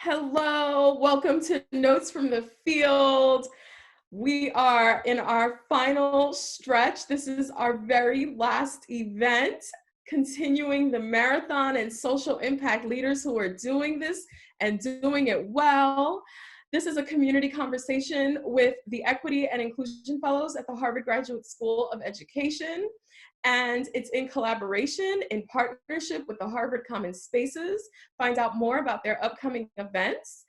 Hello, welcome to Notes from the Field. We are in our final stretch. This is our very last event, continuing the marathon and social impact leaders who are doing this and doing it well. This is a community conversation with the Equity and Inclusion Fellows at the Harvard Graduate School of Education. And it's in collaboration, in partnership with the Harvard Common Spaces. Find out more about their upcoming events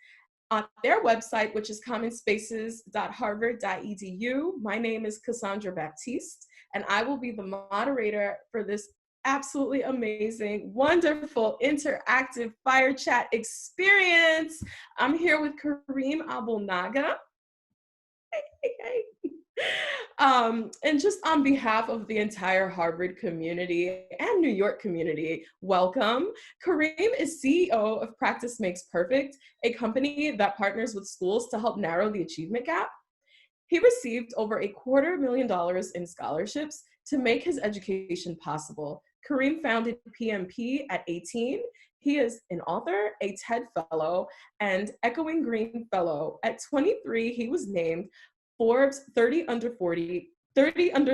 on their website, which is commonspaces.harvard.edu. My name is Cassandra Baptiste, and I will be the moderator for this absolutely amazing, wonderful, interactive fire chat experience. I'm here with Kareem Abulnaga. Hey. And just on behalf of the entire Harvard community and New York community, welcome. Kareem is CEO of Practice Makes Perfect, a company that partners with schools to help narrow the achievement gap. He received over $250,000 in scholarships to make his education possible. Kareem founded PMP at 18. He is an author, a TED Fellow, and Echoing Green Fellow. At 23, he was named Forbes 30 under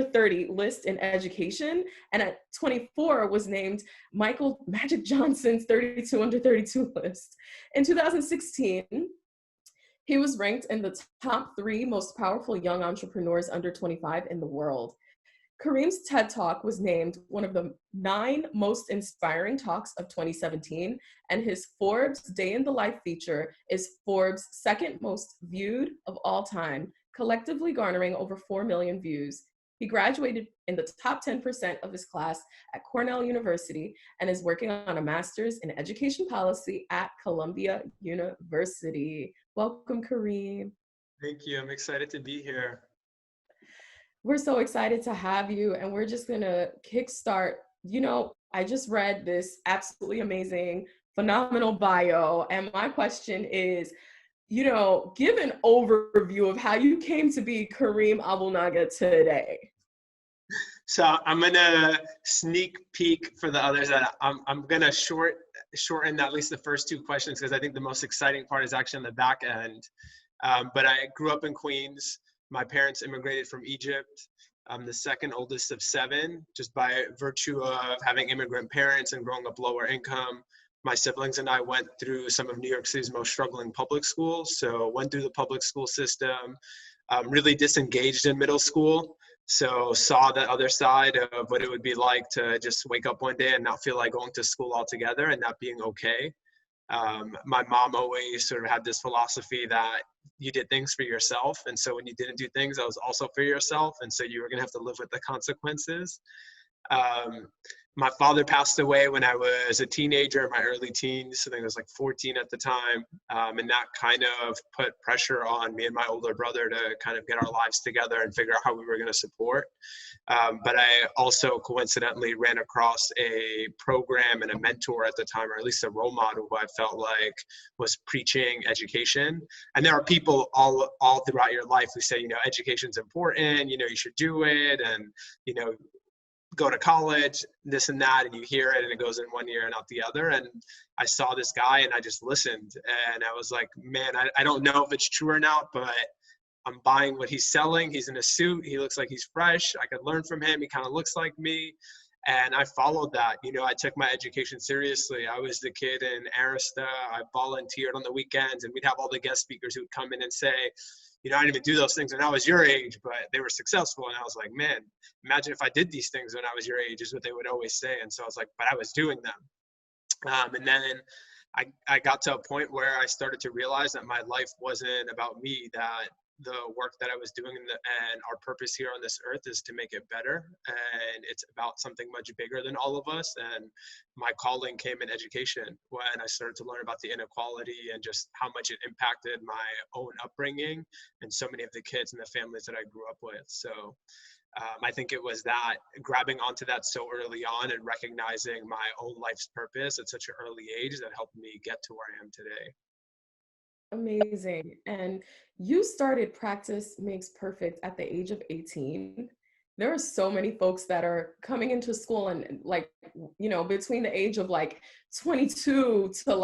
30 list in education, and at 24 was named Michael Magic Johnson's 32 under 32 list. In 2016, he was ranked in the top 3 most powerful young entrepreneurs under 25 in the world. Kareem's TED Talk was named one of the 9 most inspiring talks of 2017, and his Forbes Day in the Life feature is Forbes' second most viewed of all time, collectively garnering over 4 million views. He graduated in the top 10% of his class at Cornell University and is working on a master's in education policy at Columbia University. Welcome, Kareem. Thank you. I'm excited to be here. We're so excited to have you, and we're just gonna kickstart. I just read this absolutely amazing, phenomenal bio, and my question is, give an overview of how you came to be Kareem Abulnaga today. So I'm gonna sneak peek for the others that I'm gonna shorten at least the first 2 questions because I think the most exciting part is actually on the back end. But I grew up in Queens. My parents immigrated from Egypt. I'm the second oldest of 7, just by virtue of having immigrant parents and growing up lower income. My siblings and I went through some of New York City's most struggling public schools. So went through the public school system, really disengaged in middle school. So saw the other side of what it would be like to just wake up one day and not feel like going to school altogether and not being okay. My mom always sort of had this philosophy that you did things for yourself. And so when you didn't do things, that was also for yourself. And so you were going to have to live with the consequences. My father passed away when I was a teenager, in my early teens. I think I was like 14 at the time. And that kind of put pressure on me and my older brother to kind of get our lives together and figure out how we were going to support. But I also coincidentally ran across a program and a mentor at the time, or at least a role model who I felt like was preaching education. And there are people all throughout your life who say, education's important, you should do it. And, go to college, this and that, and you hear it and it goes in one ear and out the other. And I saw this guy and I just listened and I was like, man, I don't know if it's true or not, but I'm buying what he's selling. He's in a suit. He looks like he's fresh. I could learn from him. He kind of looks like me. And I followed that. I took my education seriously. I was the kid in Arista. I volunteered on the weekends and we'd have all the guest speakers who would come in and say, I didn't even do those things when I was your age, but they were successful. And I was like, man, imagine if I did these things when I was your age, is what they would always say. And so I was like, but I was doing them. And then I got to a point where I started to realize that my life wasn't about me, that the work that I was doing and our purpose here on this earth is to make it better. And it's about something much bigger than all of us. And my calling came in education when I started to learn about the inequality and just how much it impacted my own upbringing and so many of the kids and the families that I grew up with. So I think it was that grabbing onto that so early on and recognizing my own life's purpose at such an early age that helped me get to where I am today. Amazing. And you started Practice Makes Perfect at the age of 18. There are so many folks that are coming into school and between the age of 22 to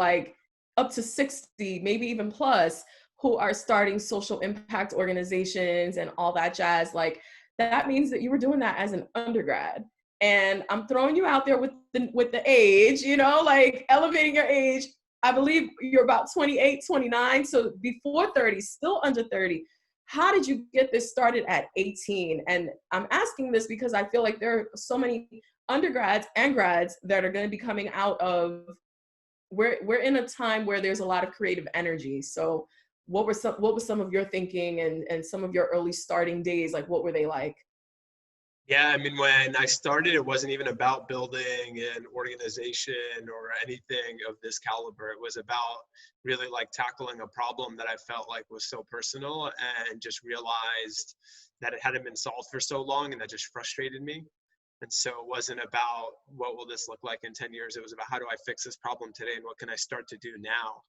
up to 60, maybe even plus, who are starting social impact organizations and all that jazz. Like, that means that you were doing that as an undergrad. And I'm throwing you out there with the age, you know, like elevating your age. I believe you're about 28, 29, so before 30, still under 30. How did you get this started at 18? And I'm asking this because I feel like there are so many undergrads and grads that are going to be coming out of, we're in a time where there's a lot of creative energy. So what was some of your thinking and some of your early starting days? Like, what were they like? Yeah, I mean, when I started, it wasn't even about building an organization or anything of this caliber. It was about really like tackling a problem that I felt like was so personal, and just realized that it hadn't been solved for so long, and that just frustrated me. And so it wasn't about what will this look like in 10 years. It was about how do I fix this problem today, and what can I start to do now?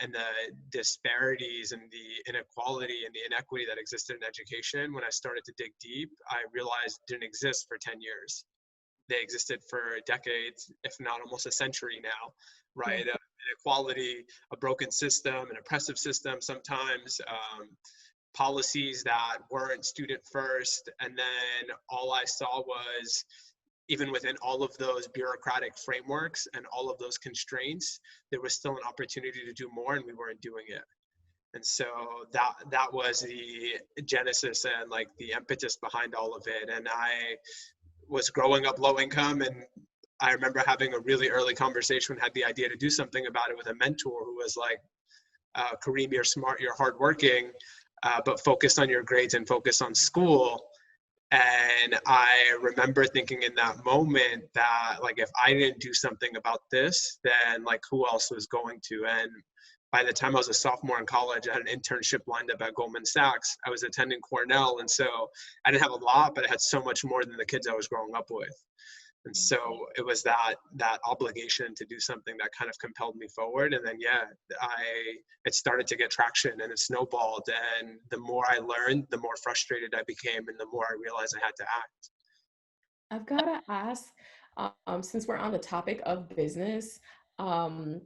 And the disparities and the inequality and the inequity that existed in education, when I started to dig deep, I realized didn't exist for 10 years. They existed for decades, if not almost a century now, right? Inequality, a broken system, an oppressive system sometimes, policies that weren't student first. And then all I saw was, even within all of those bureaucratic frameworks and all of those constraints, there was still an opportunity to do more, and we weren't doing it. And so that was the genesis and like the impetus behind all of it. And I was growing up low income, and I remember having a really early conversation, had the idea to do something about it with a mentor who was like, Kareem, you're smart, you're hardworking, but focus on your grades and focus on school. And I remember thinking in that moment that, like, if I didn't do something about this, then like who else was going to? And by the time I was a sophomore in college, I had an internship lined up at Goldman Sachs. I was attending Cornell. And so I didn't have a lot, but I had so much more than the kids I was growing up with. And so it was that obligation to do something that kind of compelled me forward. And then, yeah, it started to get traction, and it snowballed. And the more I learned, the more frustrated I became, and the more I realized I had to act. I've got to ask, since we're on the topic of business, um,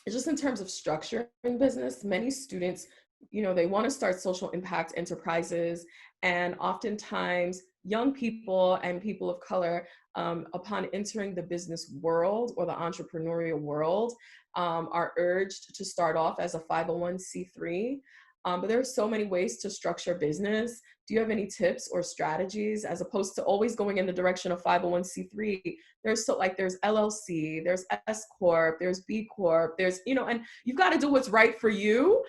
just in terms of structure in business, many students, you know, they want to start social impact enterprises, and oftentimes young people and people of color, upon entering the business world or the entrepreneurial world, are urged to start off as a 501c3. But there are so many ways to structure business. Do you have any tips or strategies, as opposed to always going in the direction of 501c3? There's LLC, there's S Corp, there's B Corp, there's, you know, and you've got to do what's right for you,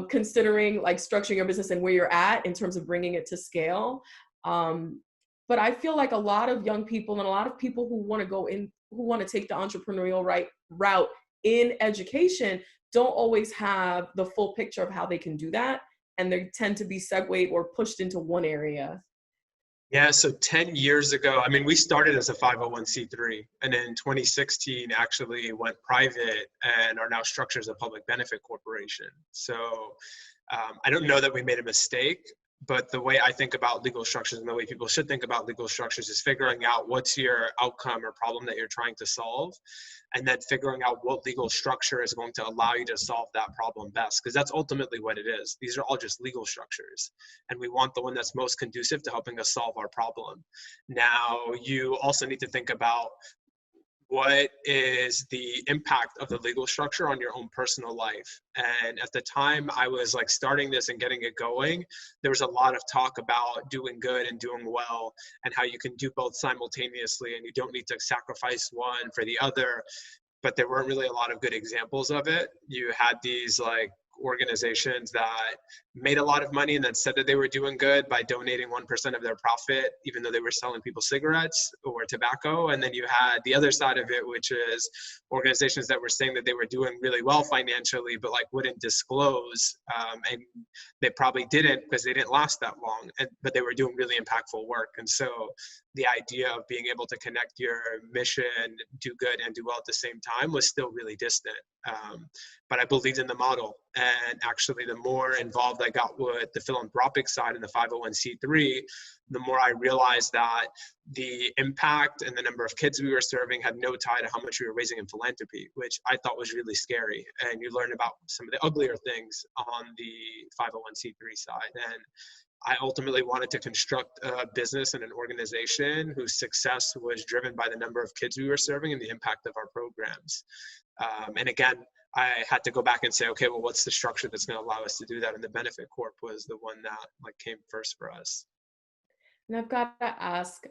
considering like structuring your business and where you're at in terms of bringing it to scale. Um, but I feel like a lot of young people and a lot of people who want to who want to take the entrepreneurial route in education don't always have the full picture of how they can do that. And they tend to be segued or pushed into one area. Yeah, so 10 years ago, I mean, we started as a 501c3, and in 2016 actually went private and are now structured as a public benefit corporation. So I don't know that we made a mistake, but the way I think about legal structures, and the way people should think about legal structures, is figuring out what's your outcome or problem that you're trying to solve, and then figuring out what legal structure is going to allow you to solve that problem best, because that's ultimately what it is. These are all just legal structures, and we want the one that's most conducive to helping us solve our problem. Now, you also need to think about what is the impact of the legal structure on your own personal life. And at the time I was like starting this and getting it going, there was a lot of talk about doing good and doing well, and how you can do both simultaneously and you don't need to sacrifice one for the other. But there weren't really a lot of good examples of it. You had these like organizations that made a lot of money and then said that they were doing good by donating 1% of their profit, even though they were selling people cigarettes or tobacco. And then you had the other side of it, which is organizations that were saying that they were doing really well financially, but like wouldn't disclose. And they probably didn't, because they didn't last that long, but they were doing really impactful work. And so the idea of being able to connect your mission, do good and do well at the same time, was still really distant. But I believed in the model, And actually, the more involved I got with the philanthropic side and the 501c3, the more I realized that the impact and the number of kids we were serving had no tie to how much we were raising in philanthropy, which I thought was really scary. And you learn about some of the uglier things on the 501c3 side. And I ultimately wanted to construct a business and an organization whose success was driven by the number of kids we were serving and the impact of our programs. And again, I had to go back and say, okay, well, what's the structure that's going to allow us to do that? And the Benefit Corp was the one that like came first for us. And I've got to ask,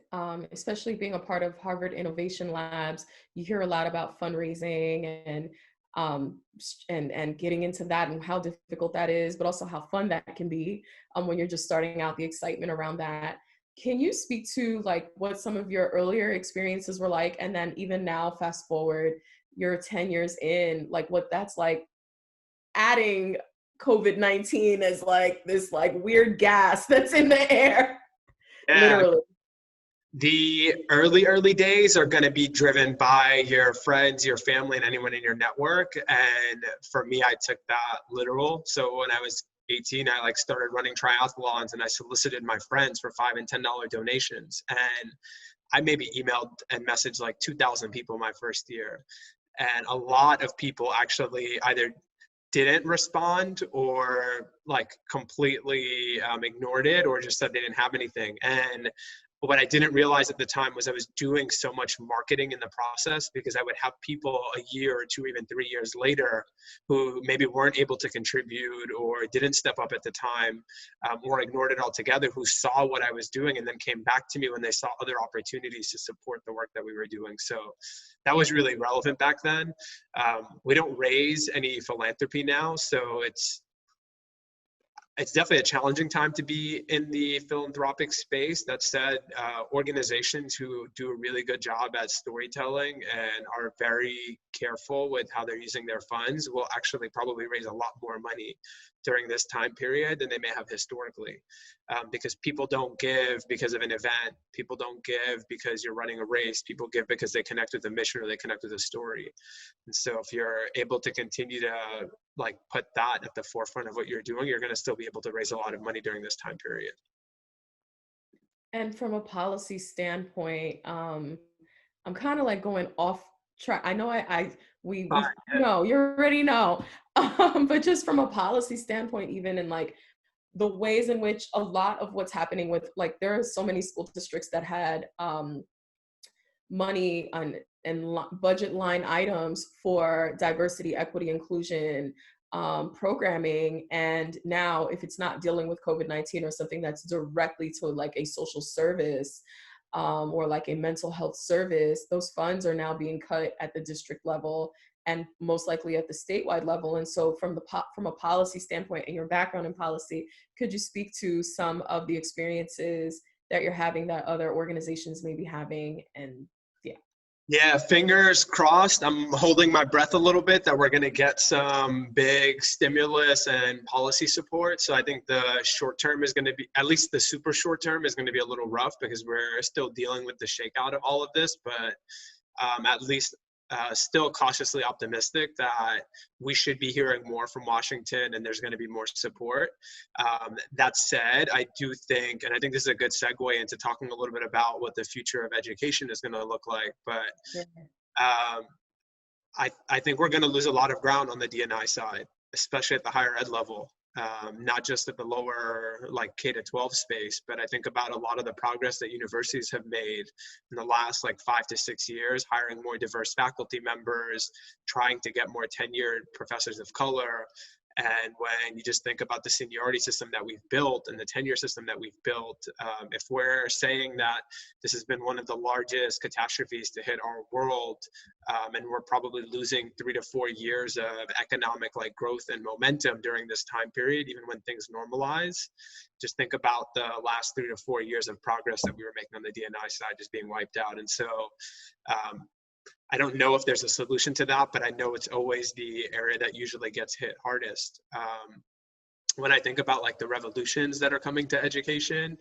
especially being a part of Harvard Innovation Labs, you hear a lot about fundraising and getting into that and how difficult that is, but also how fun that can be when you're just starting out, the excitement around that. Can you speak to like what some of your earlier experiences were like, and then even now, fast forward, you're 10 years in, like what that's like, adding COVID-19 as like this like weird gas that's in the air, Yeah, literally. the early days are going to be driven by your friends, your family, and anyone in your network. And for me, I took that literal. So when I was 18, I like started running triathlons and I solicited my friends for $5 and $10 donations. And I maybe emailed and messaged like 2,000 people my first year. And a lot of people actually either didn't respond or like completely ignored it or just said they didn't have anything. And what I didn't realize at the time was I was doing so much marketing in the process, because I would have people a year or two, even 3 years later, who maybe weren't able to contribute or didn't step up at the time, or ignored it altogether, who saw what I was doing and then came back to me when they saw other opportunities to support the work that we were doing. So that was really relevant back then. We don't raise any philanthropy now, so it's definitely a challenging time to be in the philanthropic space. That said, organizations who do a really good job at storytelling and are very careful with how they're using their funds will actually probably raise a lot more money during this time period than they may have historically. Because people don't give because of an event. People don't give because you're running a race. People give because they connect with the mission or they connect with a story. And so if you're able to continue to like put that at the forefront of what you're doing, you're going to still be able to raise a lot of money during this time period. And from a policy standpoint, I'm kind of like going off track. I know we know you already know, but just from a policy standpoint, even in like the ways in which a lot of what's happening with like there are so many school districts that had money and budget line items for diversity, equity, inclusion programming. And now if it's not dealing with COVID-19 or something that's directly to like a social service or like a mental health service, those funds are now being cut at the district level and most likely at the statewide level. And so from a policy standpoint and your background in policy, could you speak to some of the experiences that you're having that other organizations may be having? And yeah, fingers crossed. I'm holding my breath a little bit that we're going to get some big stimulus and policy support. So I think the short term is going to be, at least the super short term is going to be a little rough because we're still dealing with the shakeout of all of this. But at least still cautiously optimistic that we should be hearing more from Washington and there's going to be more support. That said, I do think, and I think this is a good segue into talking a little bit about what the future of education is going to look like. But I think we're going to lose a lot of ground on the D&I side, especially at the higher ed level. Not just at the lower like K-12 space, but I think about a lot of the progress that universities have made in the last like 5 to 6 years, hiring more diverse faculty members, trying to get more tenured professors of color. And when you just think about the seniority system that we've built and the tenure system that we've built, if we're saying that this has been one of the largest catastrophes to hit our world, and we're probably losing 3 to 4 years of economic like growth and momentum during this time period, even when things normalize, just think about the last 3 to 4 years of progress that we were making on the D&I side just being wiped out. And so I don't know if there's a solution to that, but I know it's always the area that usually gets hit hardest. When I think about like the revolutions that are coming to education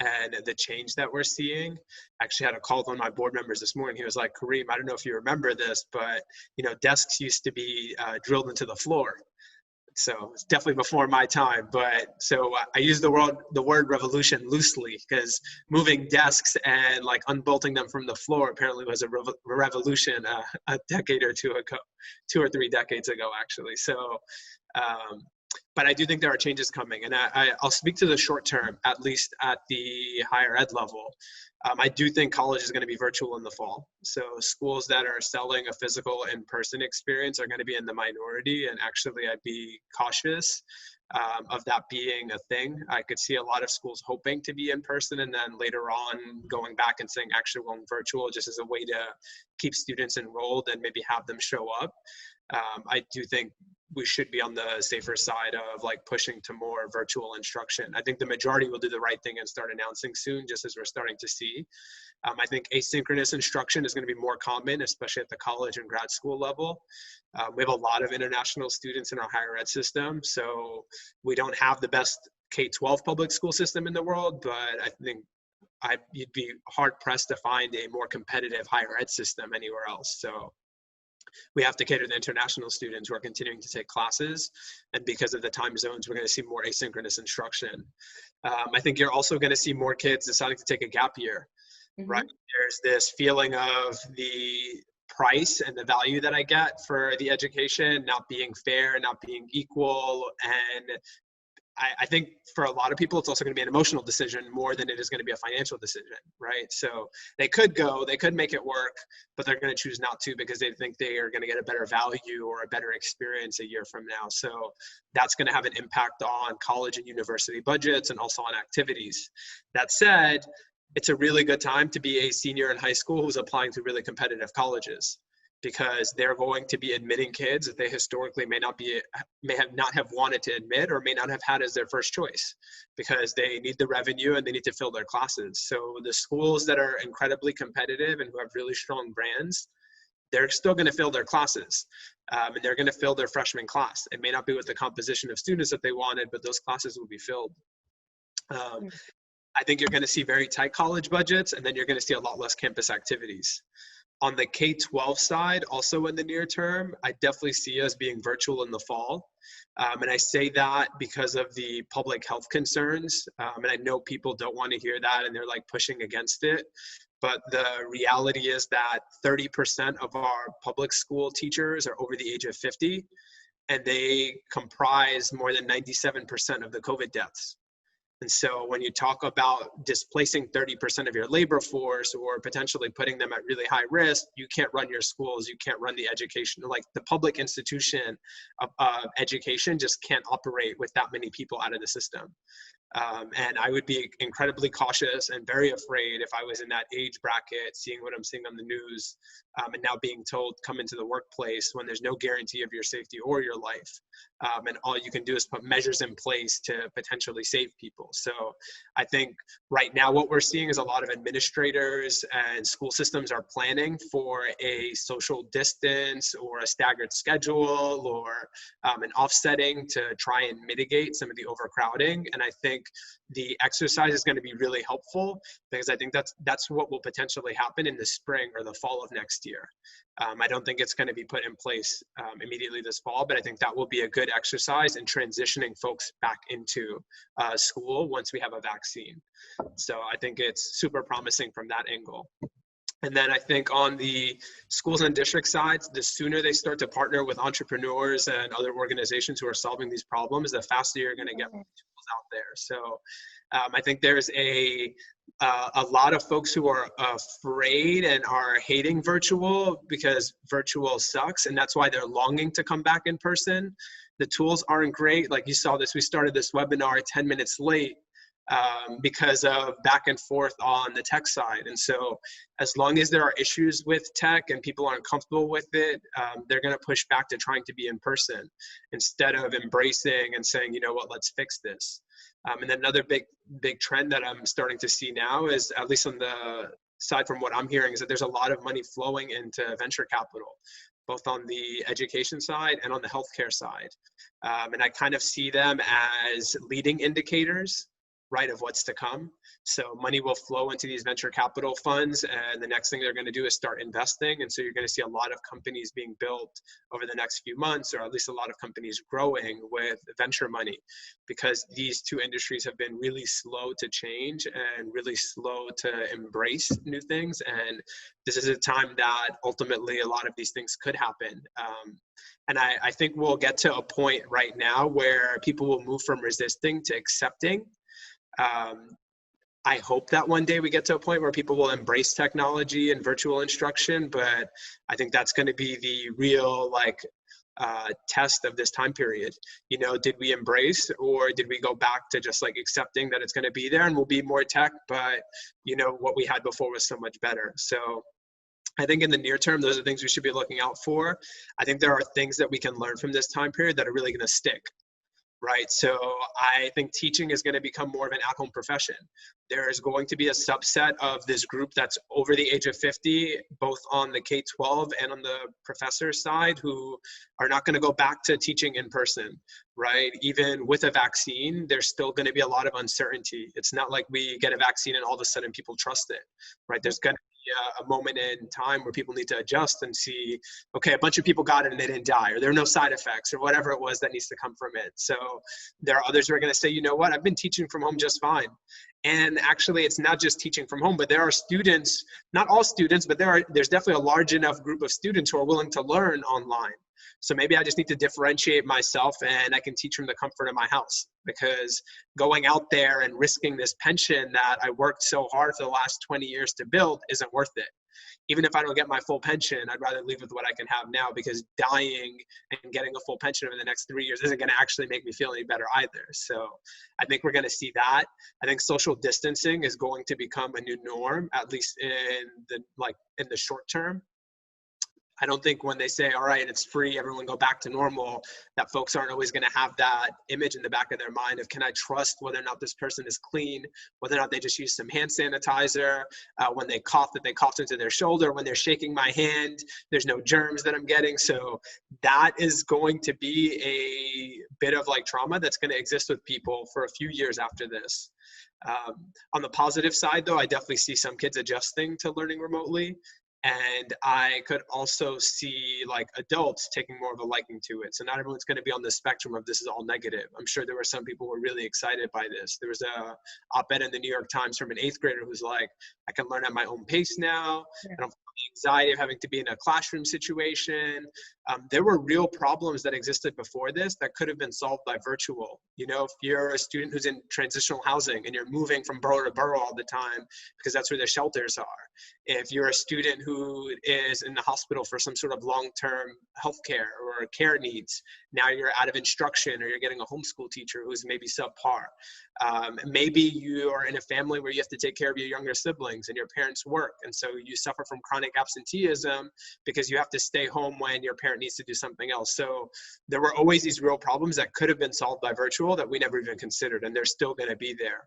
and the change that we're seeing, I actually had a call with one of my board members this morning. He was like, Kareem, I don't know if you remember this, but you know, desks used to be drilled into the floor. So it's definitely before my time. But so I use the word revolution loosely, because moving desks and like unbolting them from the floor apparently was a revolution a decade or two ago, 2 or 3 decades ago, actually. So, but I do think there are changes coming, and I'll speak to the short term, at least at the higher ed level. I do think college is going to be virtual in the fall. So schools that are selling a physical in-person experience are going to be in the minority. And actually, I'd be cautious of that being a thing. I could see a lot of schools hoping to be in person and then later on going back and saying actually going virtual just as a way to keep students enrolled and maybe have them show up. I do think we should be on the safer side of like pushing to more virtual instruction. I think the majority will do the right thing and start announcing soon, just as we're starting to see. I think asynchronous instruction is going to be more common, especially at the college and grad school level. We have a lot of international students in our higher ed system, so we don't have the best K-12 public school system in the world, but I think you'd be hard pressed to find a more competitive higher ed system anywhere else. So we have to cater to international students who are continuing to take classes. And because of the time zones, we're going to see more asynchronous instruction. I think you're also going to see more kids deciding to take a gap year, right? There's this feeling of the price and the value that I get for the education not being fair, not being equal. And I think for a lot of people, it's also going to be an emotional decision more than it is going to be a financial decision, right? So they could make it work, but they're going to choose not to because they think they are going to get a better value or a better experience a year from now. So that's going to have an impact on college and university budgets and also on activities. That said, it's a really good time to be a senior in high school who's applying to really competitive colleges, because they're going to be admitting kids that they historically may not have wanted to admit or may not have had as their first choice, because they need the revenue and they need to fill their classes. So the schools that are incredibly competitive and who have really strong brands, they're still going to fill their classes, and they're going to fill their freshman class. It may not be with the composition of students that they wanted, but those classes will be filled. I think you're going to see very tight college budgets, and then you're going to see a lot less campus activities. On the K-12 side, also in the near term, I definitely see us being virtual in the fall. And I say that because of the public health concerns. And I know people don't want to hear that and they're like pushing against it. But the reality is that 30% of our public school teachers are over the age of 50, and they comprise more than 97% of the COVID deaths. And so when you talk about displacing 30% of your labor force or potentially putting them at really high risk, you can't run your schools, you can't run the education, like the public institution of education just can't operate with that many people out of the system. And I would be incredibly cautious and very afraid if I was in that age bracket, seeing what I'm seeing on the news, and now being told come into the workplace when there's no guarantee of your safety or your life. And all you can do is put measures in place to potentially save people. So I think right now what we're seeing is a lot of administrators and school systems are planning for a social distance or a staggered schedule or an offsetting to try and mitigate some of the overcrowding. And I think the exercise is going to be really helpful, because I think that's what will potentially happen in the spring or the fall of next year. I don't think it's going to be put in place immediately this fall, but I think that will be a good exercise in transitioning folks back into school once we have a vaccine. So I think it's super promising from that angle. And then I think on the schools and district sides, the sooner they start to partner with entrepreneurs and other organizations who are solving these problems, the faster you're going to get tools out there. So I think there's a lot of folks who are afraid and are hating virtual because virtual sucks, and that's why they're longing to come back in person. The tools aren't great. Like you saw this, we started this webinar 10 minutes late because of back and forth on the tech side. And so as long as there are issues with tech and people aren't comfortable with it, they're going to push back to trying to be in person instead of embracing and saying, you know what, let's fix this. And then another big trend that I'm starting to see now is, at least on the side from what I'm hearing, is that there's a lot of money flowing into venture capital, both on the education side and on the healthcare side. And I kind of see them as leading indicators right, of what's to come. So money will flow into these venture capital funds, and the next thing they're going to do is start investing. And so you're going to see a lot of companies being built over the next few months, or at least a lot of companies growing with venture money, because these two industries have been really slow to change and really slow to embrace new things. And this is a time that ultimately a lot of these things could happen. And I think we'll get to a point right now where people will move from resisting to accepting. I hope that one day we get to a point where people will embrace technology and virtual instruction, but I think that's going to be the real test of this time period. You know, did we embrace, or did we go back to just like accepting that it's going to be there and we'll be more tech, but you know, what we had before was so much better. So I think in the near term, those are things we should be looking out for. I think there are things that we can learn from this time period that are really going to stick. Right. So I think teaching is going to become more of an at-home profession. There's going to be a subset of this group that's over the age of 50, both on the K-12 and on the professor side, who are not going to go back to teaching in person, right? Even with a vaccine, there's still going to be a lot of uncertainty. It's not like we get a vaccine and all of a sudden people trust it, right? There's going to be a moment in time where people need to adjust and see, okay, a bunch of people got it and they didn't die, or there are no side effects, or whatever it was that needs to come from it. So there are others who are going to say, you know what, I've been teaching from home just fine. And actually, it's not just teaching from home, but there are students, not all students, but there's definitely a large enough group of students who are willing to learn online. So maybe I just need to differentiate myself and I can teach from the comfort of my house, because going out there and risking this pension that I worked so hard for the last 20 years to build isn't worth it. Even if I don't get my full pension, I'd rather leave with what I can have now, because dying and getting a full pension over the next 3 years isn't going to actually make me feel any better either. So I think we're going to see that. I think social distancing is going to become a new norm, at least in the short term. I don't think when they say, all right, it's free, everyone go back to normal, that folks aren't always going to have that image in the back of their mind of, can I trust whether or not this person is clean, whether or not they just use some hand sanitizer, when they cough, that they coughed into their shoulder, when they're shaking my hand, there's no germs that I'm getting. So that is going to be a bit of like trauma that's going to exist with people for a few years after this. On the positive side, though, I definitely see some kids adjusting to learning remotely. And I could also see like adults taking more of a liking to it. So not everyone's going to be on the spectrum of this is all negative. I'm sure there were some people who were really excited by this. There was a op-ed in the New York Times from an 8th grader who's like, I can learn at my own pace now. I don't feel the anxiety of having to be in a classroom situation. There were real problems that existed before this that could have been solved by virtual. You know, if you're a student who's in transitional housing and you're moving from borough to borough all the time because that's where the shelters are. If you're a student who is in the hospital for some sort of long-term health care or care needs, now you're out of instruction, or you're getting a homeschool teacher who's maybe subpar. Maybe you are in a family where you have to take care of your younger siblings and your parents work, and so you suffer from chronic absenteeism because you have to stay home when your parent needs to do something else. So there were always these real problems that could have been solved by virtual that we never even considered, and they're still going to be there.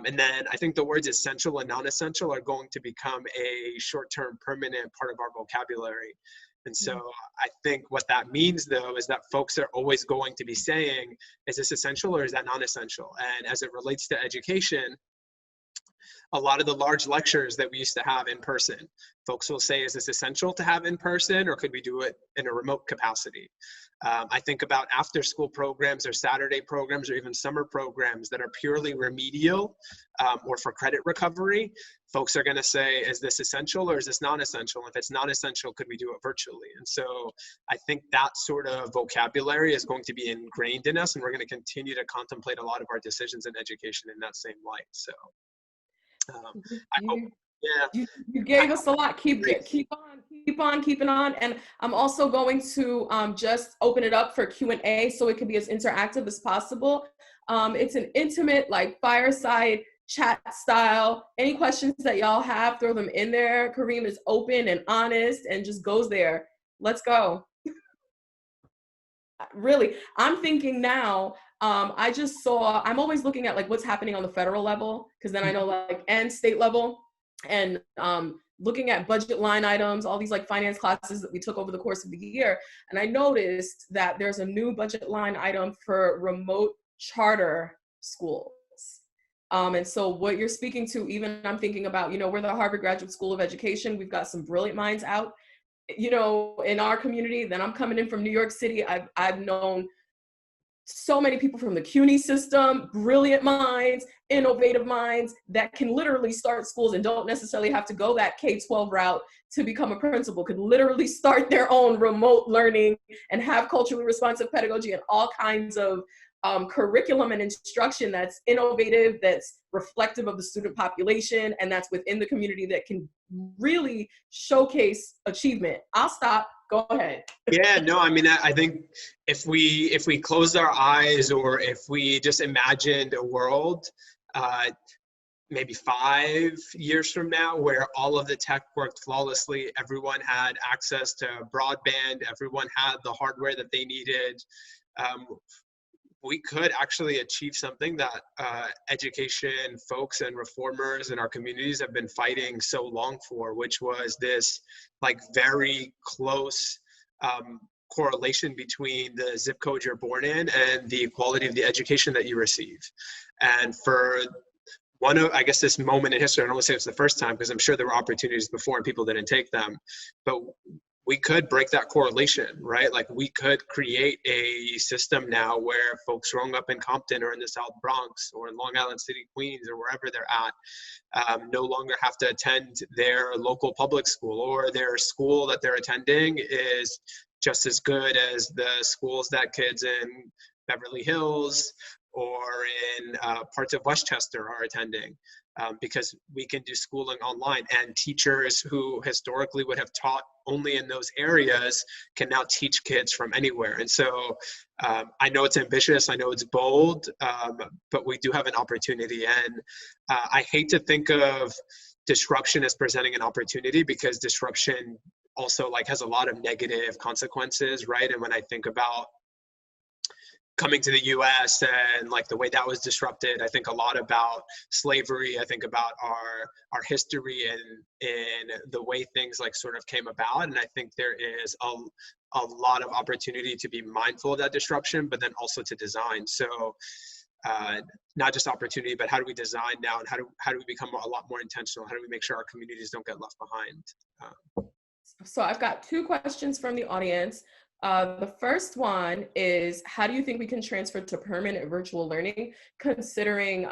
And then I think the words essential and non-essential are going to become a short-term permanent part of our vocabulary. And so I think what that means, though, is that folks are always going to be saying, is this essential or is that non-essential? And as it relates to education, a lot of the large lectures that we used to have in person, folks will say, is this essential to have in person, or could we do it in a remote capacity? I think about after school programs or Saturday programs or even summer programs that are purely remedial or for credit recovery. Folks are going to say, is this essential or is this non-essential? If it's non-essential, could we do it virtually? And so I think that sort of vocabulary is going to be ingrained in us, and we're going to continue to contemplate a lot of our decisions in education in that same light. So I hope, yeah. You gave us a lot. Keep on keeping on. And I'm also going to just open it up for Q&A so it can be as interactive as possible. It's an intimate, like, fireside chat style. Any questions that y'all have, throw them in there. Kareem is open and honest and just goes there. Let's go. Really, I'm thinking now, I just saw, I'm always looking at like what's happening on the federal level, because then I know like, and state level, and looking at budget line items, all these like finance classes that we took over the course of the year. And I noticed that there's a new budget line item for remote charter schools. And so what you're speaking to, even I'm thinking about, we're the Harvard Graduate School of Education. We've got some brilliant minds out, in our community. Then I'm coming in from New York City. I've known so many people from the CUNY system, brilliant minds, innovative minds that can literally start schools and don't necessarily have to go that K-12 route to become a principal, could literally start their own remote learning and have culturally responsive pedagogy and all kinds of curriculum and instruction that's innovative, that's reflective of the student population, and that's within the community that can really showcase achievement. I'll stop. Go ahead. Yeah, no, I mean, I think if we closed our eyes, or if we just imagined a world, maybe 5 years from now, where all of the tech worked flawlessly, everyone had access to broadband, everyone had the hardware that they needed, we could actually achieve something that education folks and reformers in our communities have been fighting so long for, which was this like very close correlation between the zip code you're born in and the quality of the education that you receive. And for one of, I guess, this moment in history, I don't want to say it's the first time, because I'm sure there were opportunities before and people didn't take them, but we could break that correlation, right? Like we could create a system now where folks growing up in Compton or in the South Bronx or in Long Island City, Queens, or wherever they're at, no longer have to attend their local public school, or their school that they're attending is just as good as the schools that kids in Beverly Hills or in parts of Westchester are attending. Because we can do schooling online, and teachers who historically would have taught only in those areas can now teach kids from anywhere. And so I know it's ambitious, I know it's bold, but we do have an opportunity. And I hate to think of disruption as presenting an opportunity, because disruption also like has a lot of negative consequences, right? And when I think about coming to the US and like the way that was disrupted, I think a lot about slavery. I think about our history and the way things like sort of came about. And I think there is a lot of opportunity to be mindful of that disruption, but then also to design. So not just opportunity, but how do we design now, and how do we become a lot more intentional? How do we make sure our communities don't get left behind? So I've got 2 questions from the audience. The first one is, how do you think we can transfer to permanent virtual learning, considering,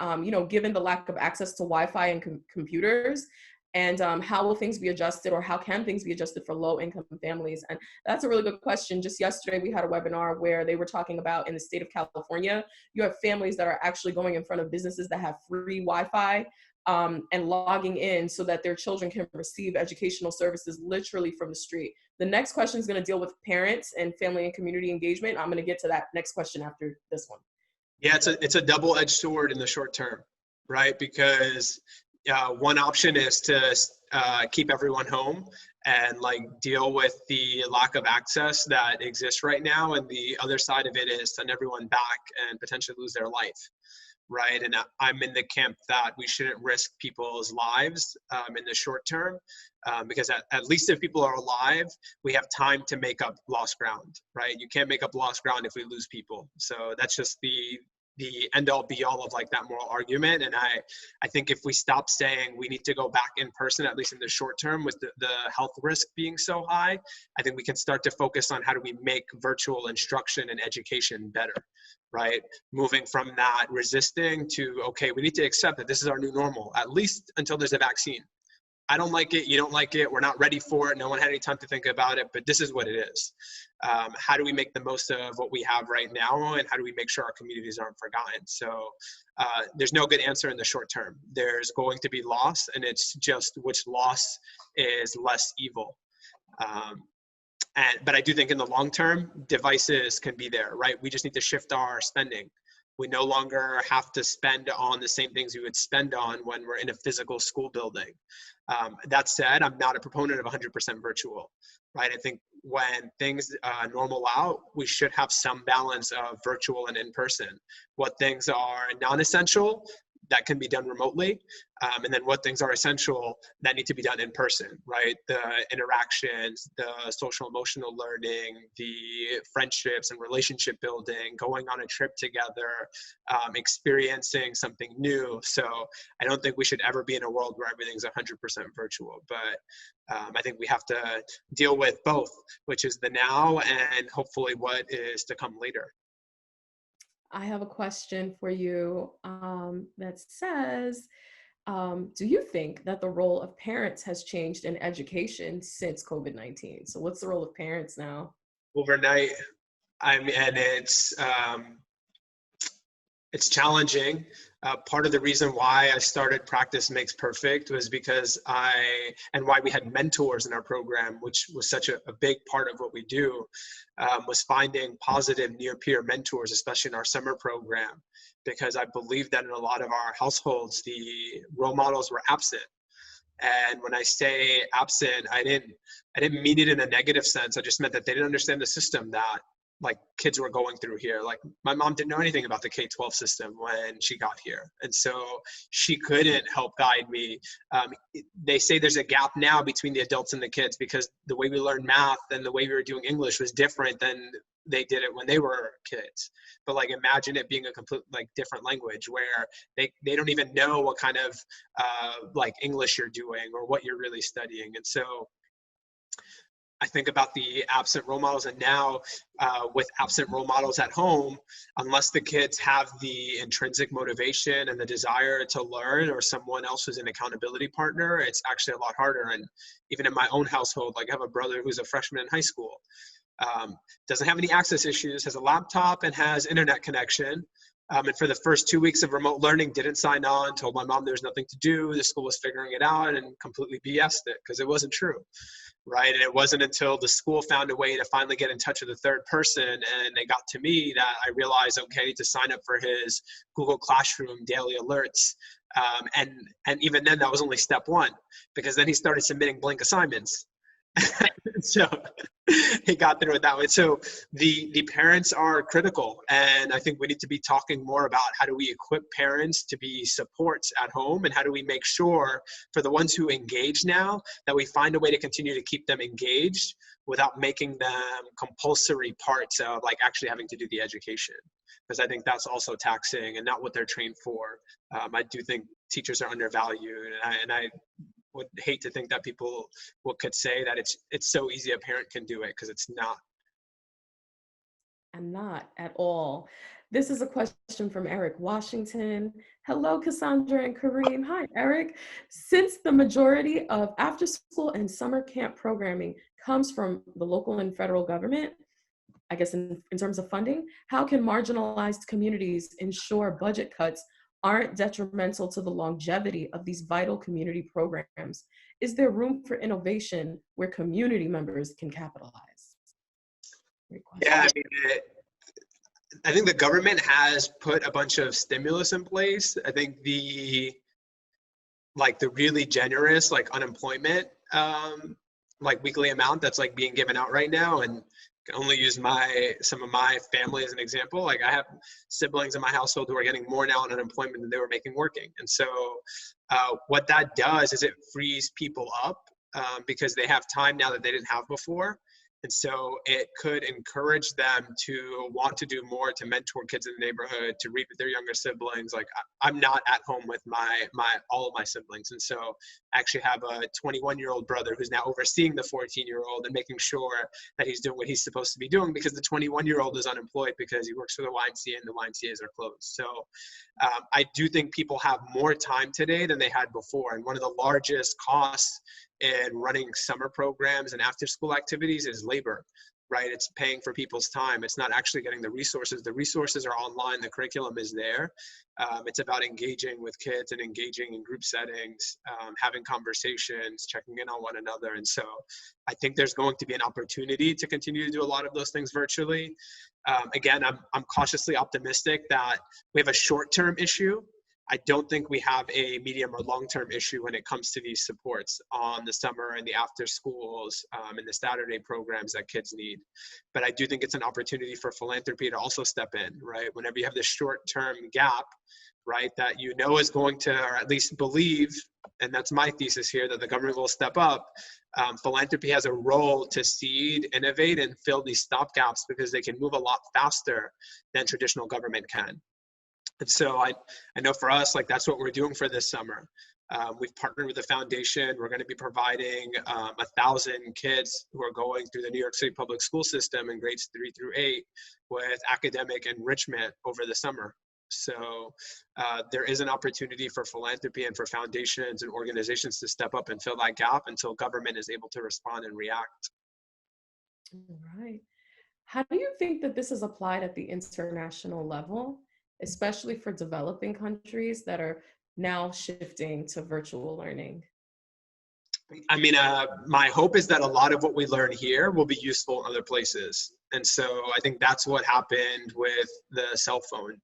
given the lack of access to Wi-Fi and computers? And how will things be adjusted, or how can things be adjusted for low-income families? And that's a really good question. Just yesterday, we had a webinar where they were talking about, in the state of California, you have families that are actually going in front of businesses that have free Wi-Fi, and logging in so that their children can receive educational services literally from the street. The next question is going to deal with parents and family and community engagement. I'm going to get to that next question after this one. Yeah, it's a double-edged sword in the short term, right? Because one option is to keep everyone home and like deal with the lack of access that exists right now, and the other side of it is send everyone back and potentially lose their life. Right. And I'm in the camp that we shouldn't risk people's lives in the short term, because at least if people are alive, we have time to make up lost ground. Right. You can't make up lost ground if we lose people. So that's just the end all be all of like that moral argument. And I think if we stop saying we need to go back in person, at least in the short term, with the health risk being so high, I think we can start to focus on how do we make virtual instruction and education better, right? Moving from that resisting to, okay, we need to accept that this is our new normal, at least until there's a vaccine. I don't like it, you don't like it, we're not ready for it, no one had any time to think about it, but this is what it is. How do we make the most of what we have right now, and how do we make sure our communities aren't forgotten? So there's no good answer in the short term. There's going to be loss, and it's just which loss is less evil. But I do think in the long term, devices can be there, right? We just need to shift our spending. We no longer have to spend on the same things we would spend on when we're in a physical school building. That said, I'm not a proponent of 100% virtual, right? I think when things normal out, we should have some balance of virtual and in-person. What things are non-essential, that can be done remotely, and then what things are essential that need to be done in person, right? The interactions, the social emotional learning, the friendships and relationship building, going on a trip together, experiencing something new. So I don't think we should ever be in a world where everything's 100% virtual, but I think we have to deal with both, which is the now and hopefully what is to come later. I have a question for you that says, do you think that the role of parents has changed in education since COVID-19? So what's the role of parents now? Overnight, I mean, and it's challenging. Part of the reason why I started Practice Makes Perfect was because and why we had mentors in our program, which was such a big part of what we do, was finding positive near-peer mentors, especially in our summer program, because I believe that in a lot of our households, the role models were absent. And when I say absent, I didn't mean it in a negative sense. I just meant that they didn't understand the system that like kids were going through here. Like my mom didn't know anything about the K-12 system when she got here. And so she couldn't help guide me. They say there's a gap now between the adults and the kids because the way we learned math and the way we were doing English was different than they did it when they were kids. But like imagine it being a complete like different language where they don't even know what kind of like English you're doing or what you're really studying. And so I think about the absent role models, and now with absent role models at home, unless the kids have the intrinsic motivation and the desire to learn, or someone else who's an accountability partner, it's actually a lot harder. And even in my own household, like I have a brother who's a freshman in high school, doesn't have any access issues, has a laptop and has internet connection. And for the first 2 weeks of remote learning, didn't sign on, told my mom there's nothing to do, the school was figuring it out, and completely BS'd it because it wasn't true. Right. And it wasn't until the school found a way to finally get in touch with a third person and they got to me that I realized, okay, I need to sign up for his Google Classroom daily alerts. And even then that was only step one, because then he started submitting blank assignments. So he got through it that way. So the parents are critical. And I think we need to be talking more about how do we equip parents to be supports at home, and how do we make sure for the ones who engage now that we find a way to continue to keep them engaged without making them compulsory parts of like actually having to do the education. Because I think that's also taxing and not what they're trained for. I do think teachers are undervalued, and I would hate to think that people could say that it's so easy a parent can do it, because it's not. And not at all. This is a question from Eric Washington. Hello, Cassandra and Kareem. Hi, Eric. Since the majority of after school and summer camp programming comes from the local and federal government, I guess in terms of funding, how can marginalized communities ensure budget cuts aren't detrimental to the longevity of these vital community programs? Is there room for innovation where community members can capitalize? Yeah, I mean, I think the government has put a bunch of stimulus in place. I think the really generous like unemployment like weekly amount that's like being given out right now, and can only use some of my family as an example. Like I have siblings in my household who are getting more now on unemployment than they were making working. And so what that does is it frees people up because they have time now that they didn't have before. And so it could encourage them to want to do more, to mentor kids in the neighborhood, to read with their younger siblings. Like I'm not at home with all of my siblings. And so I actually have a 21-year-old brother who's now overseeing the 14-year-old and making sure that he's doing what he's supposed to be doing, because the 21-year-old is unemployed because he works for the YMCA and the YMCAs are closed. So I do think people have more time today than they had before. And one of the largest costs in running summer programs and after school activities is labor, right? It's paying for people's time. It's not actually getting the resources. The resources are online. The curriculum is there. It's about engaging with kids and engaging in group settings, having conversations, checking in on one another. And so I think there's going to be an opportunity to continue to do a lot of those things virtually. Again, I'm cautiously optimistic that we have a short-term issue I don't think we have a medium or long-term issue when it comes to these supports on the summer and the after schools and the Saturday programs that kids need. But I do think it's an opportunity for philanthropy to also step in, right? Whenever you have this short-term gap, right, that you know is going to, or at least believe, and that's my thesis here, that the government will step up. Philanthropy has a role to seed, innovate, and fill these stopgaps because they can move a lot faster than traditional government can. And so I know for us, like that's what we're doing for this summer. We've partnered with the foundation. We're going to be providing 1,000 kids who are going through the New York City public school system in grades 3 through 8 with academic enrichment over the summer. So there is an opportunity for philanthropy and for foundations and organizations to step up and fill that gap until government is able to respond and react. All right. How do you think that this is applied at the international level, especially for developing countries that are now shifting to virtual learning? I mean, my hope is that a lot of what we learn here will be useful in other places. And so I think that's what happened with the cell phone.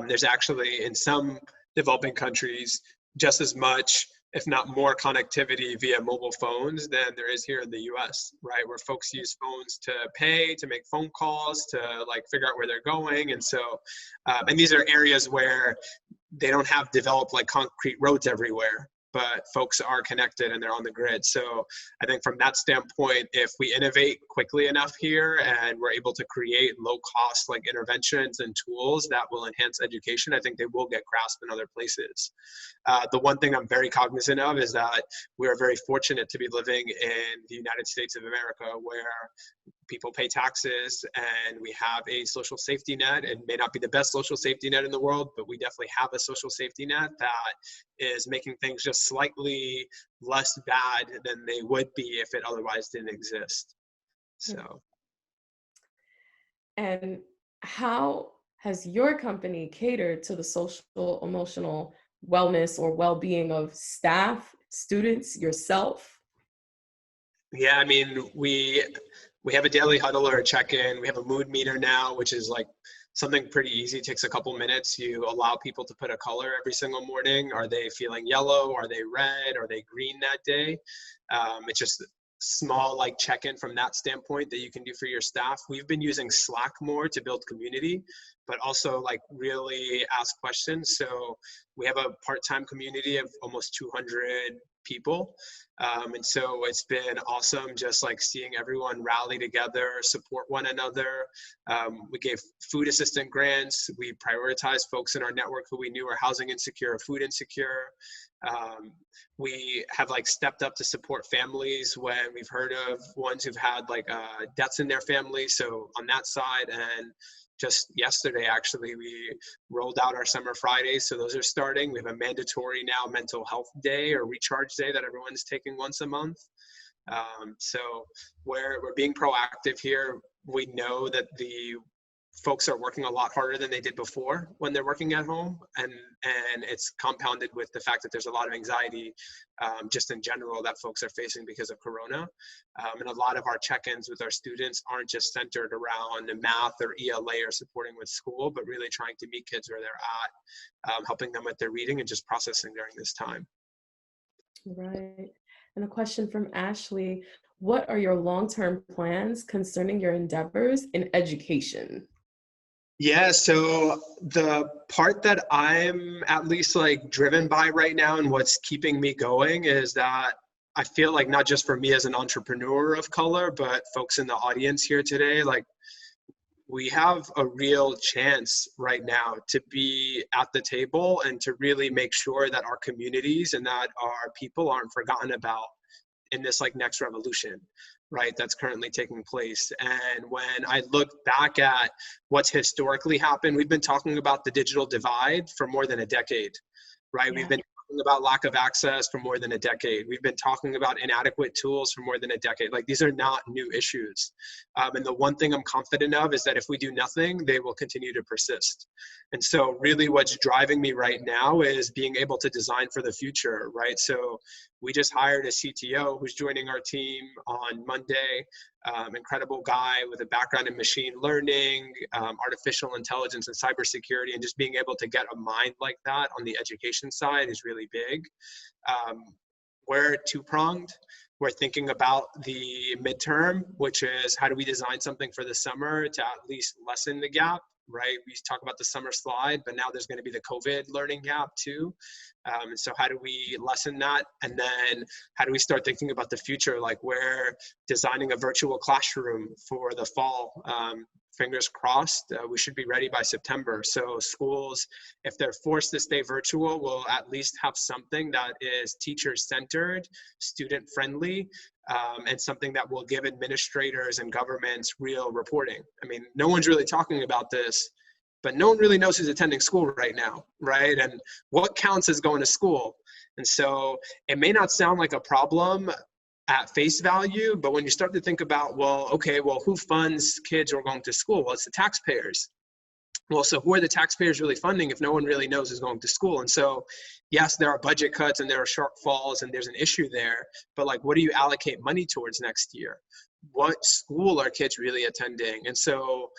There's actually, in some developing countries, just as much, if not more, connectivity via mobile phones than there is here in the US, right? Where folks use phones to pay, to make phone calls, to like figure out where they're going. And so, and these are areas where they don't have developed like concrete roads everywhere, but folks are connected and they're on the grid. So I think from that standpoint, if we innovate quickly enough here and we're able to create low cost like interventions and tools that will enhance education, I think they will get grasped in other places. The one thing I'm very cognizant of is that we are very fortunate to be living in the United States of America, where people pay taxes and we have a social safety net. It may not be the best social safety net in the world, but we definitely have a social safety net that is making things just slightly less bad than they would be if it otherwise didn't exist. So. And how has your company catered to the social, emotional wellness or well-being of staff, students, yourself? Yeah, I mean, we have a daily huddle or a check-in. We have a mood meter now, which is like something pretty easy. It takes a couple minutes. You allow people to put a color every single morning. Are they feeling yellow? Are they red? Are they green that day? It's just small like check-in from that standpoint that you can do for your staff. We've been using Slack more to build community, but also like really ask questions. So we have a part-time community of almost 200 people. And so it's been awesome just like seeing everyone rally together, support one another. We gave food assistant grants. We prioritized folks in our network who we knew were housing insecure or food insecure. We have like stepped up to support families when we've heard of ones who've had like deaths in their family. So on that side, and just yesterday, actually, we rolled out our Summer Fridays. So those are starting. We have a mandatory now mental health day or recharge day that everyone's taking once a month. So we're being proactive here. We know that the folks are working a lot harder than they did before when they're working at home. And it's compounded with the fact that there's a lot of anxiety just in general that folks are facing because of Corona. And a lot of our check-ins with our students aren't just centered around math or ELA or supporting with school, but really trying to meet kids where they're at, helping them with their reading and just processing during this time. Right. And a question from Ashley: what are your long-term plans concerning your endeavors in education? Yeah, so the part that I'm at least like driven by right now and what's keeping me going is that I feel like not just for me as an entrepreneur of color, but folks in the audience here today, like we have a real chance right now to be at the table and to really make sure that our communities and that our people aren't forgotten about in this like next revolution, right, that's currently taking place. And when I look back at what's historically happened, we've been talking about the digital divide for more than a decade, right? Yeah. We've been talking about lack of access for more than a decade. We've been talking about inadequate tools for more than a decade. Like these are not new issues. And the one thing I'm confident of is that if we do nothing, they will continue to persist. And so really what's driving me right now is being able to design for the future, right? So we just hired a CTO who's joining our team on Monday. incredible guy with a background in machine learning, artificial intelligence, and cybersecurity, and just being able to get a mind like that on the education side is really big. We're two-pronged. We're thinking about the midterm, which is how do we design something for the summer to at least lessen the gap, right? We talk about the summer slide, but now there's going to be the COVID learning gap too. And so how do we lessen that? And then how do we start thinking about the future? Like we're designing a virtual classroom for the fall. Fingers crossed, we should be ready by September. So schools, if they're forced to stay virtual, will at least have something that is teacher-centered, student-friendly, and something that will give administrators and governments real reporting. I mean, no one's really talking about this, but no one really knows who's attending school right now, right? And what counts as going to school? And so it may not sound like a problem at face value, but when you start to think about, well, okay, well, who funds kids who are going to school? Well, it's the taxpayers. Well, so who are the taxpayers really funding if no one really knows who's going to school? And so, yes, there are budget cuts and there are shortfalls and there's an issue there, but like, what do you allocate money towards next year? What school are kids really attending? And so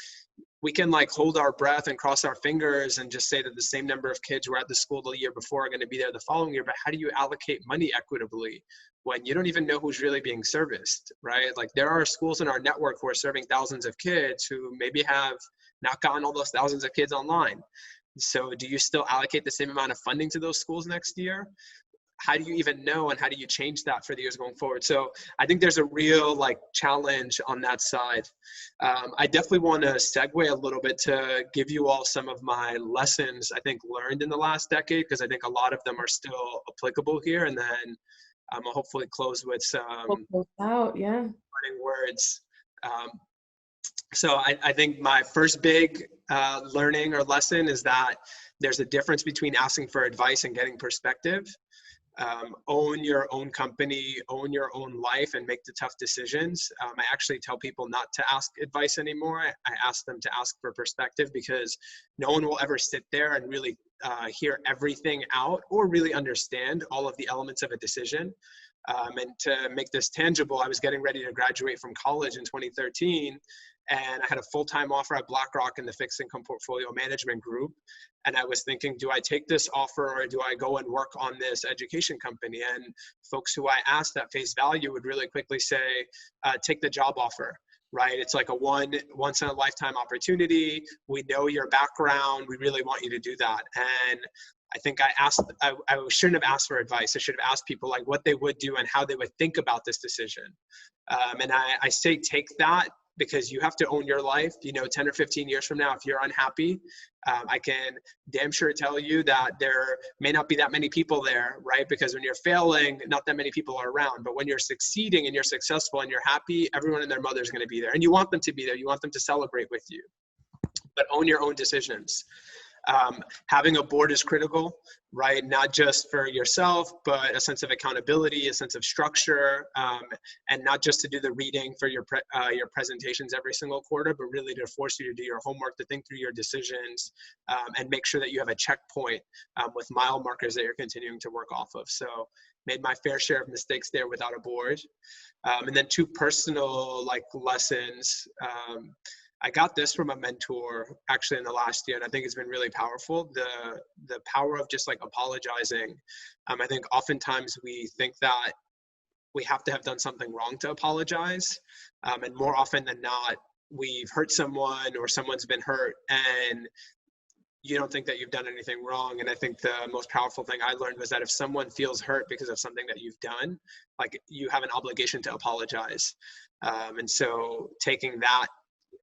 we can like hold our breath and cross our fingers and just say that the same number of kids who were at the school the year before are going to be there the following year, but how do you allocate money equitably when you don't even know who's really being serviced, right? Like there are schools in our network who are serving thousands of kids who maybe have not gotten all those thousands of kids online. So do you still allocate the same amount of funding to those schools next year? How do you even know, and how do you change that for the years going forward? So I think there's a real like challenge on that side. I definitely want to segue a little bit to give you all some of my lessons I think learned in the last decade, because I think a lot of them are still applicable here. And then I'll hopefully close with some parting words. So I think my first big learning or lesson is that there's a difference between asking for advice and getting perspective. Own your own company, own your own life, and make the tough decisions. I actually tell people not to ask advice anymore. I ask them to ask for perspective, because no one will ever sit there and really hear everything out or really understand all of the elements of a decision. And to make this tangible, I was getting ready to graduate from college in 2013, and I had a full-time offer at BlackRock in the fixed income portfolio management group. And I was thinking, do I take this offer or do I go and work on this education company? And folks who I asked at face value would really quickly say, take the job offer, right? It's like a once in a lifetime opportunity. We know your background. We really want you to do that. And I think I shouldn't have asked for advice. I should have asked people like what they would do and how they would think about this decision. And I say take that, because you have to own your life. 10 or 15 years from now, if you're unhappy, I can damn sure tell you that there may not be that many people there, right? Because when you're failing, not that many people are around. But when you're succeeding and you're successful and you're happy, everyone and their mother is going to be there. And you want them to be there. You want them to celebrate with you. But own your own decisions. Having a board is critical, right? Not just for yourself, but a sense of accountability, a sense of structure, and not just to do the reading for your presentations every single quarter, but really to force you to do your homework, to think through your decisions, and make sure that you have a checkpoint with mile markers that you're continuing to work off of. So made my fair share of mistakes there without a board. And then 2 personal lessons. I got this from a mentor actually in the last year, and I think it's been really powerful. The power of just apologizing. I think oftentimes we think that we have to have done something wrong to apologize. And more often than not, we've hurt someone or someone's been hurt and you don't think that you've done anything wrong. And I think the most powerful thing I learned was that if someone feels hurt because of something that you've done, you have an obligation to apologize. And so taking that,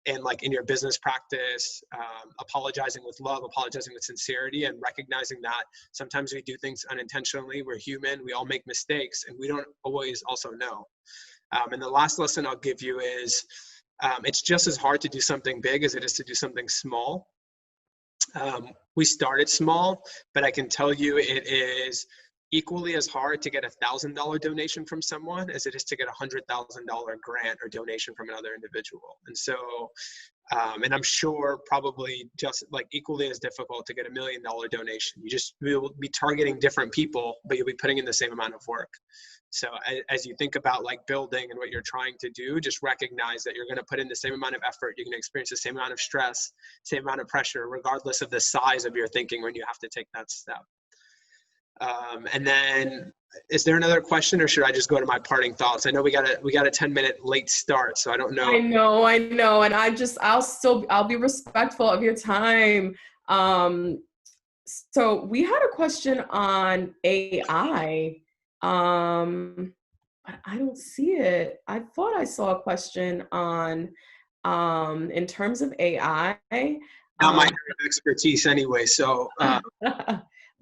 and in your business practice, apologizing with love, apologizing with sincerity, and recognizing that sometimes we do things unintentionally. We're human, we all make mistakes, and we don't always also know. And the last lesson I'll give you is it's just as hard to do something big as it is to do something small. We started small, but I can tell you it is equally as hard to get $1,000 donation from someone as it is to get $100,000 grant or donation from another individual. And so, and I'm sure probably just like equally as difficult to get $1 million donation. You'll be targeting different people, but you'll be putting in the same amount of work. So as you think about like building and what you're trying to do, just recognize that you're going to put in the same amount of effort. You're going to experience the same amount of stress, same amount of pressure, regardless of the size of your thinking when you have to take that step. And then, is there another question, or should I just go to my parting thoughts? I know we got a 10-minute late start, so I don't know. I know, and I'll be respectful of your time. So we had a question on AI, but I don't see it. I thought I saw a question on in terms of AI. Not my area of expertise anyway, so.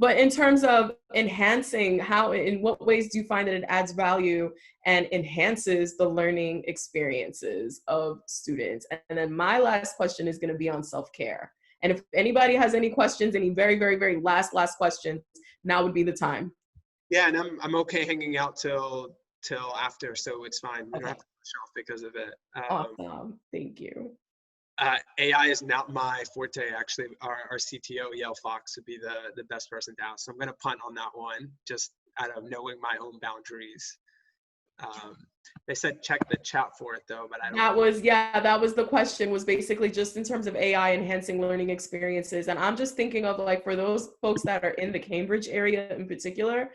But in terms of enhancing, in what ways do you find that it adds value and enhances the learning experiences of students? And then my last question is going to be on self-care. And if anybody has any questions, any very, very, very last questions, now would be the time. Yeah, and I'm okay hanging out till after, so it's fine. We don't have to push off because of it. Awesome. Thank you. AI is not my forte. Actually, our CTO, Yale Fox, would be the best person to ask. So I'm going to punt on that one, just out of knowing my own boundaries. They said check the chat for it though, but I don't. That was the question, was basically just in terms of AI enhancing learning experiences. And I'm just thinking of like, for those folks that are in the Cambridge area in particular,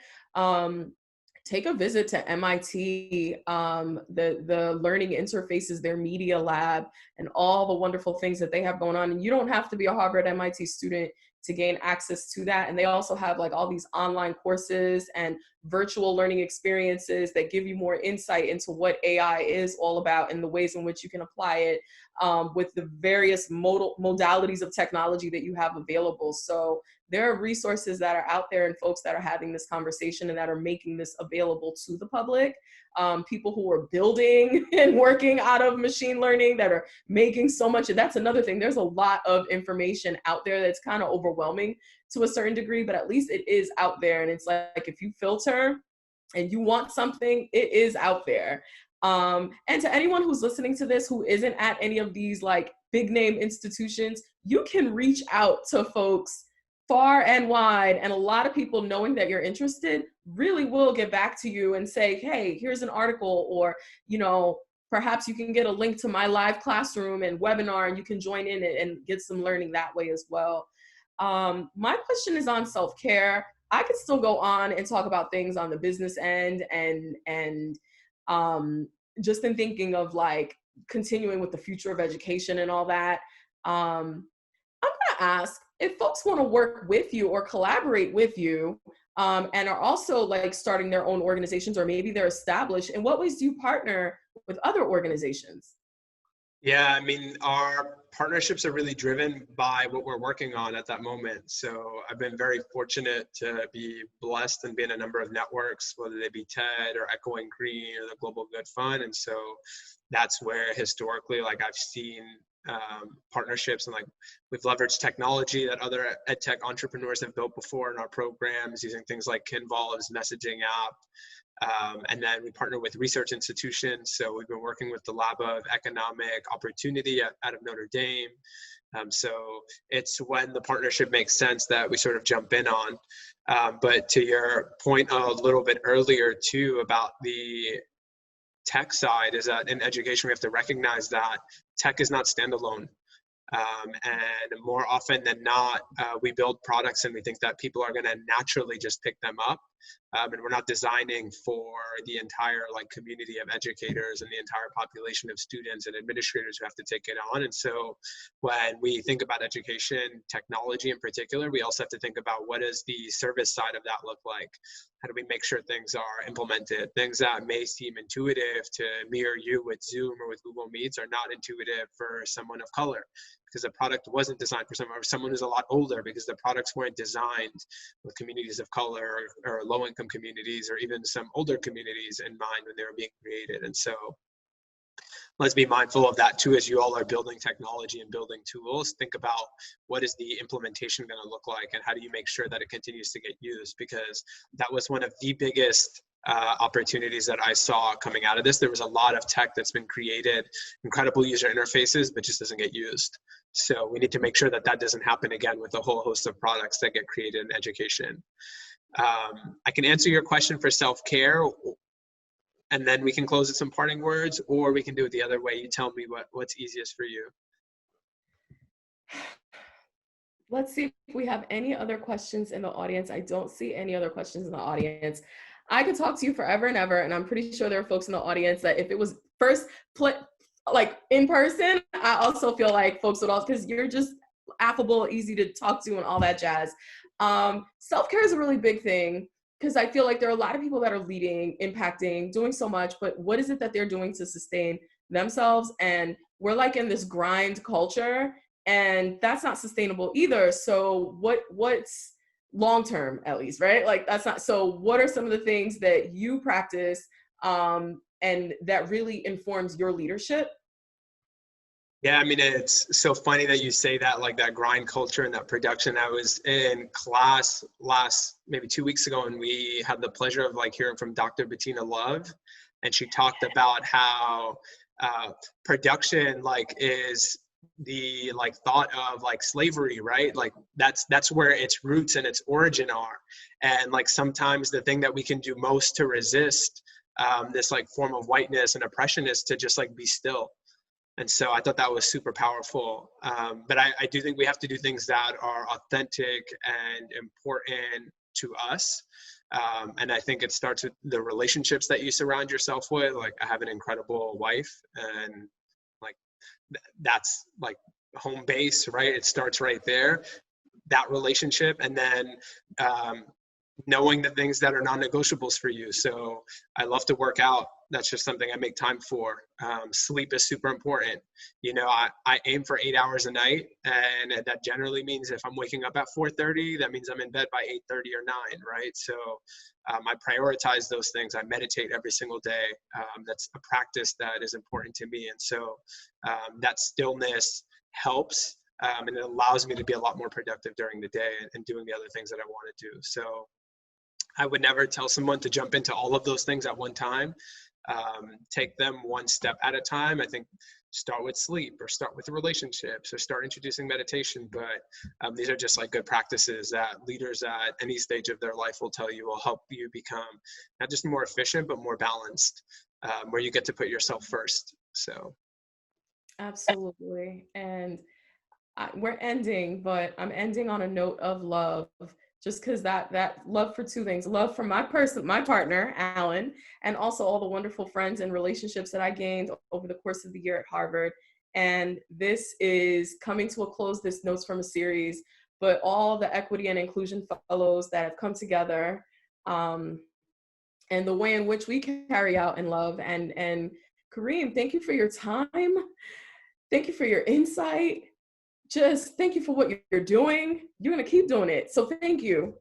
take a visit to MIT, the learning interfaces, their media lab, and all the wonderful things that they have going on. And you don't have to be a Harvard MIT student to gain access to that. And they also have like all these online courses and virtual learning experiences that give you more insight into what AI is all about and the ways in which you can apply it with the various modalities of technology that you have available. So there are resources that are out there and folks that are having this conversation and that are making this available to the public. People who are building and working out of machine learning that are making so much. And that's another thing. There's a lot of information out there that's kind of overwhelming to a certain degree, but at least it is out there. And it's like, if you filter and you want something, it is out there. And to anyone who's listening to this who isn't at any of these like big name institutions, you can reach out to folks far and wide, and a lot of people, knowing that you're interested, really will get back to you and say, hey, here's an article, or perhaps you can get a link to my live classroom and webinar, and you can join in and get some learning that way as well. My question is on self-care. I could still go on and talk about things on the business end and just in thinking of like continuing with the future of education and all that. I'm gonna ask, if folks want to work with you or collaborate with you and are also like starting their own organizations, or maybe they're established, in what ways do you partner with other organizations? Yeah, I mean, our partnerships are really driven by what we're working on at that moment. So I've been very fortunate to be blessed and be in a number of networks, whether they be TED or Echoing Green or the Global Good Fund. And so that's where historically, like I've seen partnerships, and like we've leveraged technology that other ed tech entrepreneurs have built before in our programs, using things like Kinvolve's messaging app. And then we partner with research institutions. So we've been working with the Lab of Economic Opportunity out of Notre Dame. So it's when the partnership makes sense that we sort of jump in on. But to your point a little bit earlier too about the tech side, is that in education, we have to recognize that tech is not standalone. And more often than not, we build products and we think that people are going to naturally just pick them up. And we're not designing for the entire like community of educators and the entire population of students and administrators who have to take it on. And so when we think about education technology in particular, we also have to think about, what does the service side of that look like? How do we make sure things are implemented? Things that may seem intuitive to me or you with Zoom or with Google Meets are not intuitive for someone of color, because the product wasn't designed for someone who's a lot older, because the products weren't designed with communities of color or low-income communities or even some older communities in mind when they were being created. And so let's be mindful of that too as you all are building technology and building tools. Think about what is the implementation going to look like, and how do you make sure that it continues to get used, because that was one of the biggest opportunities that I saw coming out of this. There was a lot of tech that's been created, incredible user interfaces, but just doesn't get used. So we need to make sure that that doesn't happen again with a whole host of products that get created in education. I can answer your question for self-care, and then we can close with some parting words, or we can do it the other way. You tell me what's easiest for you. Let's see if we have any other questions in the audience. I don't see any other questions in the audience. I could talk to you forever and ever, and I'm pretty sure there are folks in the audience that if it was first like in person, I also feel like folks would also, because you're just affable, easy to talk to, and all that jazz. Self-care is a really big thing, because I feel like there are a lot of people that are leading, impacting, doing so much, but what is it that they're doing to sustain themselves? And we're like in this grind culture, and that's not sustainable either. So what's long term, at least, right? Like that's not. So what are some of the things that you practice and that really informs your leadership? Yeah, I mean, it's so funny that you say that, like that grind culture and that production. I was in class maybe 2 weeks ago, and we had the pleasure of like hearing from Dr. Bettina Love, and she talked about how production like is the like thought of like slavery, right? Like that's where its roots and its origin are. And like sometimes the thing that we can do most to resist this like form of whiteness and oppression is to just like be still. And so I thought that was super powerful. But I do think we have to do things that are authentic and important to us. And I think it starts with the relationships that you surround yourself with. Like I have an incredible wife, and like that's like home base, right? It starts right there, that relationship. And then knowing the things that are non-negotiables for you. So I love to work out. That's just something I make time for. Sleep is super important. You know, I aim for 8 hours a night, and that generally means if I'm waking up at 4:30, that means I'm in bed by 8:30 or 9, right? So I prioritize those things. I meditate every single day. That's a practice that is important to me. And so that stillness helps, and it allows me to be a lot more productive during the day and doing the other things that I want to do. So I would never tell someone to jump into all of those things at one time. Take them one step at a time. I think start with sleep, or start with relationships, or start introducing meditation. But these are just like good practices that leaders at any stage of their life will tell you will help you become not just more efficient, but more balanced, where you get to put yourself first. So. Absolutely. And we're ending, but I'm ending on a note of love, just because that love for two things: love for my partner, Alan, and also all the wonderful friends and relationships that I gained over the course of the year at Harvard. And this is coming to a close, this Notes from a Series, but all the equity and inclusion fellows that have come together, and the way in which we carry out in love. And Kareem, thank you for your time. Thank you for your insight. Just thank you for what you're doing. You're going to keep doing it. So thank you.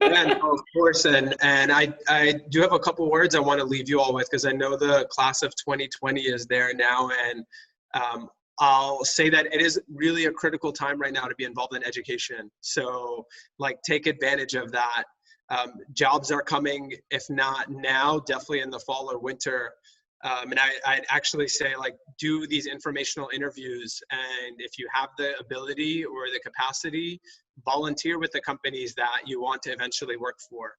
Yeah, no, of course. And I do have a couple words I want to leave you all with, because I know the class of 2020 is there now. And I'll say that it is really a critical time right now to be involved in education. So like take advantage of that. Jobs are coming, if not now, definitely in the fall or winter. And I'd actually say, like, do these informational interviews, and if you have the ability or the capacity, volunteer with the companies that you want to eventually work for.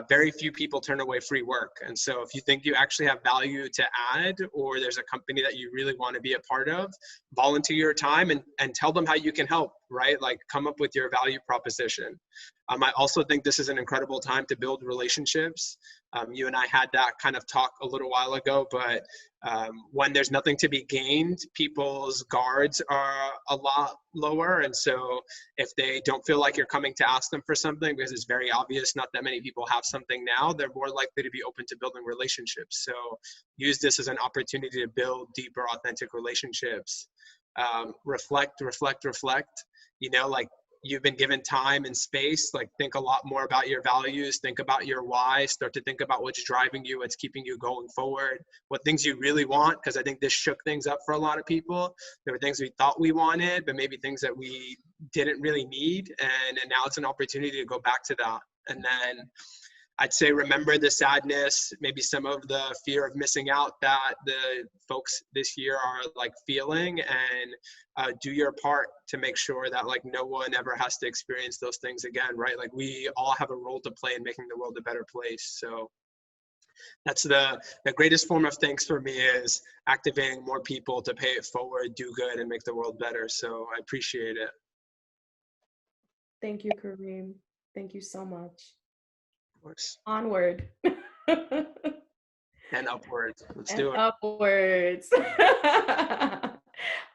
Very few people turn away free work. And so if you think you actually have value to add, or there's a company that you really want to be a part of, volunteer your time and tell them how you can help, right? Like come up with your value proposition. I also think this is an incredible time to build relationships. You and I had that kind of talk a little while ago, but when there's nothing to be gained, people's guards are a lot lower. And so if they don't feel like you're coming to ask them for something, because it's very obvious not that many people have something now, they're more likely to be open to building relationships. So use this as an opportunity to build deeper, authentic relationships. Reflect. You know, like you've been given time and space, like think a lot more about your values, think about your why, start to think about what's driving you, what's keeping you going forward, what things you really want, because I think this shook things up for a lot of people. There were things we thought we wanted, but maybe things that we didn't really need, and now it's an opportunity to go back to that. And then I'd say remember the sadness, maybe some of the fear of missing out that the folks this year are like feeling, and do your part to make sure that like no one ever has to experience those things again, right? Like we all have a role to play in making the world a better place. So that's the greatest form of thanks for me, is activating more people to pay it forward, do good, and make the world better. So I appreciate it. Thank you, Kareem. Thank you so much. Of course. Onward. And upwards. Let's and do it. upwards.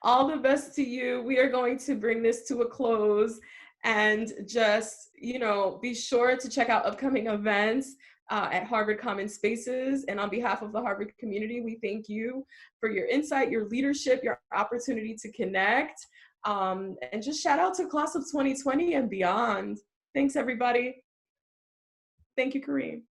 All the best to you. We are going to bring this to a close, and just, be sure to check out upcoming events at Harvard Common Spaces. And on behalf of the Harvard community, we thank you for your insight, your leadership, your opportunity to connect. And just shout out to class of 2020 and beyond. Thanks, everybody. Thank you, Kareem.